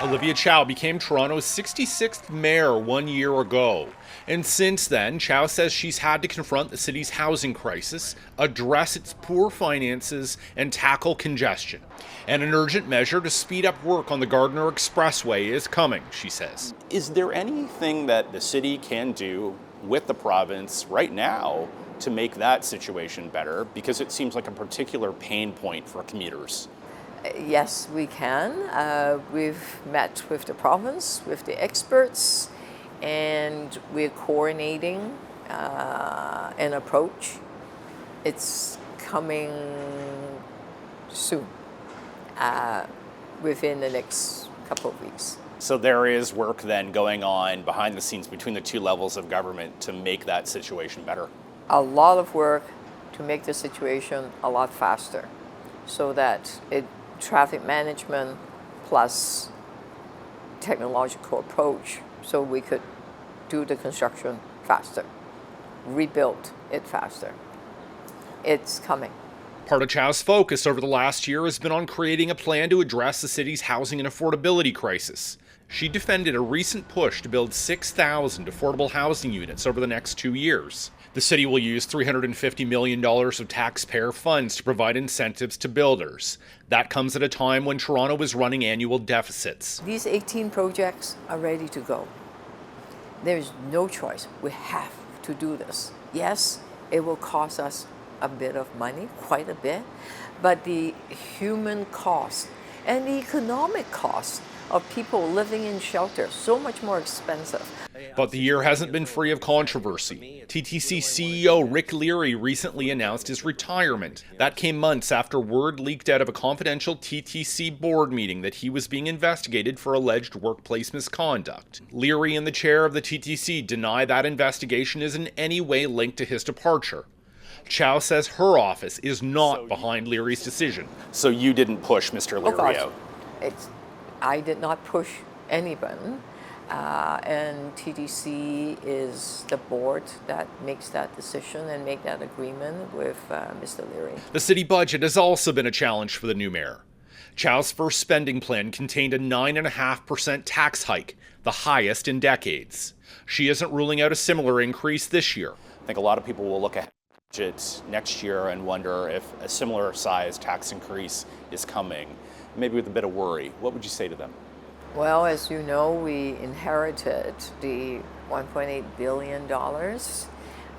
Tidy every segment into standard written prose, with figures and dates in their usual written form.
Olivia Chow became Toronto's 66th mayor 1 year ago. And since then, Chow says she's had to confront the city's housing crisis, address its poor finances, and tackle congestion. And an urgent measure to speed up work on the Gardiner Expressway is coming, she says. Is there anything that the city can do with the province right now to make that situation better? Because it seems like a particular pain point for commuters. Yes, we can. We've met with the province, with the experts, and we're coordinating an approach. It's coming soon, within the next couple of weeks. So there is work then going on behind the scenes between the two levels of government to make that situation better. A lot of work to make the situation a lot faster, so that traffic management plus technological approach, so we could do the construction faster, rebuild it faster. It's coming. Part of Chow's focus over the last year has been on creating a plan to address the city's housing and affordability crisis. She defended a recent push to build 6,000 affordable housing units over the next 2 years. The city will use $350 million of taxpayer funds to provide incentives to builders. That comes at a time when Toronto is running annual deficits. These 18 projects are ready to go. There's no choice. We have to do this. Yes, it will cost us a bit of money, quite a bit, but the human cost and the economic cost of people living in shelter, so much more expensive. But the year hasn't been free of controversy. TTC CEO Rick Leary recently announced his retirement. That came months after word leaked out of a confidential TTC board meeting that he was being investigated for alleged workplace misconduct. Leary and the chair of the TTC deny that investigation is in any way linked to his departure. Chow says her office is not behind Leary's decision. So you didn't push Mr. Leary out? I did not push anyone, and TTC is the board that makes that decision and make that agreement with Mr. Leary. The city budget has also been a challenge for the new mayor. Chow's first spending plan contained a 9.5% tax hike, the highest in decades. She isn't ruling out a similar increase this year. I think a lot of people will look at budgets next year and wonder if a similar size tax increase is coming, maybe with a bit of worry. What would you say to them? Well, as you know, we inherited the $1.8 billion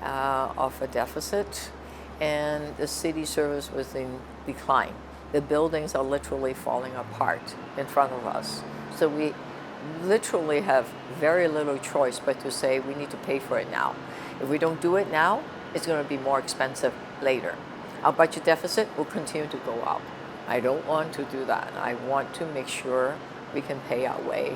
of a deficit, and the city service was in decline. The buildings are literally falling apart in front of us. So we literally have very little choice but to say we need to pay for it now. If we don't do it now, it's going to be more expensive later. Our budget deficit will continue to go up. I don't want to do that. I want to make sure we can pay our way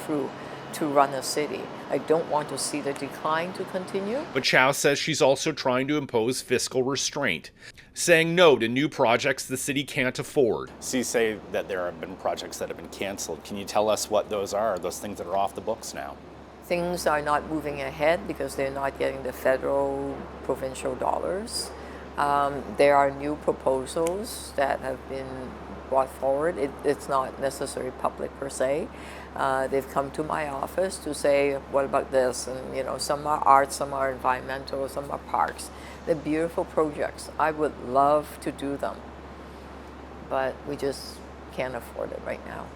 through to run a city. I don't want to see the decline to continue. But Chow says she's also trying to impose fiscal restraint, saying no to new projects the city can't afford. So you say that there have been projects that have been canceled. Can you tell us what those are, those things that are off the books now? Things are not moving ahead because they're not getting the federal, provincial dollars. There are new proposals that have been brought forward. It's not necessarily public per se. They've come to my office to say, what about this? And some are art, some are environmental, some are parks. They're beautiful projects. I would love to do them, but we just can't afford it right now.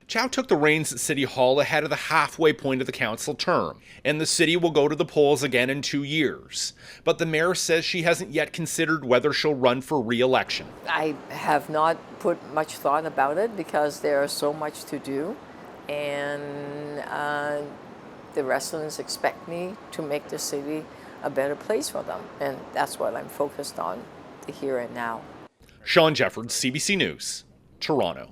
Chow took the reins at City Hall ahead of the halfway point of the council term, and the city will go to the polls again in 2 years. But the mayor says she hasn't yet considered whether she'll run for re-election. I have not put much thought about it because there's so much to do, and the residents expect me to make the city a better place for them, and that's what I'm focused on, the here and now. Shawn, Jeffords, CBC News, Toronto.